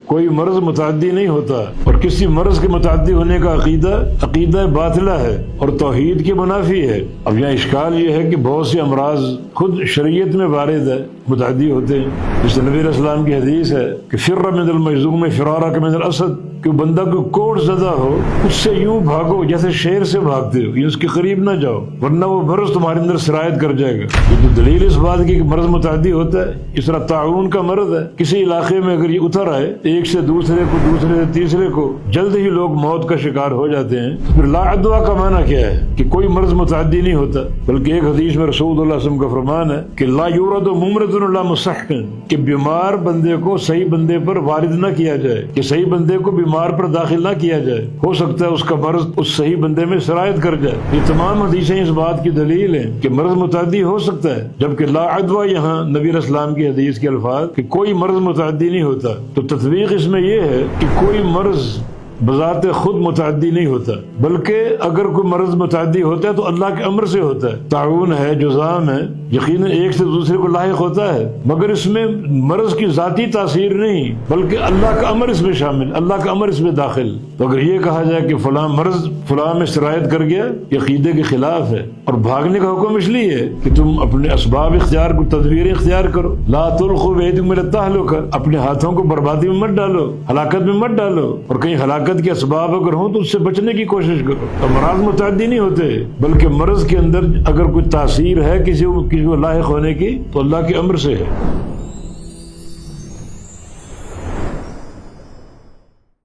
کوئی مرض متعدی نہیں ہوتا، اور کسی مرض کے متعدی ہونے کا عقیدہ باطلہ ہے اور توحید کے منافی ہے۔ اب یہاں اشکال یہ ہے کہ بہت سے امراض خود شریعت میں وارد ہے، متعدی ہوتے ہیں، جس نبی علیہ السلام کی حدیث ہے کہ فر من المجذوم فرارک من الاسد، کہ بندہ کو کوڑ زدہ ہو اس سے یوں بھاگو جیسے شیر سے بھاگتے ہو، یہ اس کے قریب نہ جاؤ ورنہ وہ مرض تمہارے اندر سرایت کر جائے گا۔ یہ تو دلیل اس بات کی کہ مرض متعدی ہوتا ہے۔ اس طرح طاعون کا مرض ہے، کسی علاقے میں اگر یہ اتر آئے ایک سے دوسرے کو، دوسرے سے تیسرے کو، جلد ہی لوگ موت کا شکار ہو جاتے ہیں۔ پھر لا عدویٰ کا معنی کیا ہے؟ کہ کوئی مرض متعدی نہیں ہوتا، بلکہ ایک حدیث میں رسول اللہ صلی اللہ علیہ وسلم کا فرمان ہے کہ لا یورد ممرض الا مصحن، کہ بیمار بندے کو صحیح بندے پر وارد نہ کیا جائے، کہ صحیح بندے کو بیمار پر داخل نہ کیا جائے، ہو سکتا ہے اس کا مرض اس صحیح بندے میں سرایت کر جائے۔ یہ تمام حدیثیں اس بات کی دلیل ہیں کہ مرض متعدی ہو سکتا ہے، جبکہ لا عدویٰ یہاں نبی علیہ السلام کی حدیث کے الفاظ کہ کوئی مرض متعدی نہیں ہوتا، تو تطبیق اس میں یہ ہے کہ کوئی مرض بذات خود متعدی نہیں ہوتا، بلکہ اگر کوئی مرض متعدی ہوتا ہے تو اللہ کے امر سے ہوتا ہے۔ طاعون ہے، جذام ہے، یقیناً ایک سے دوسرے کو لاحق ہوتا ہے، مگر اس میں مرض کی ذاتی تاثیر نہیں، بلکہ اللہ کا امر اس میں شامل، اللہ کا امر اس میں داخل۔ تو اگر یہ کہا جائے کہ فلاں مرض فلاں میں سرایت کر گیا، یہ عقیدے کے خلاف ہے، اور بھاگنے کا حکم اس لیے ہے کہ تم اپنے اسباب اختیار کو، تدبیر اختیار کرو۔ لا تلقوا بأيديكم إلى التهلكة، اپنے ہاتھوں کو بربادی میں مت ڈالو، ہلاکت میں مت ڈالو، اور کہیں ہلاکت کے اسباب اگر ہوں تو اس سے بچنے کی کوشش کرو۔ امراض متعدی نہیں ہوتے، بلکہ مرض کے اندر اگر کوئی تاثیر ہے کسی کو لاحق ہونے کی تو اللہ کے امر سے ہے۔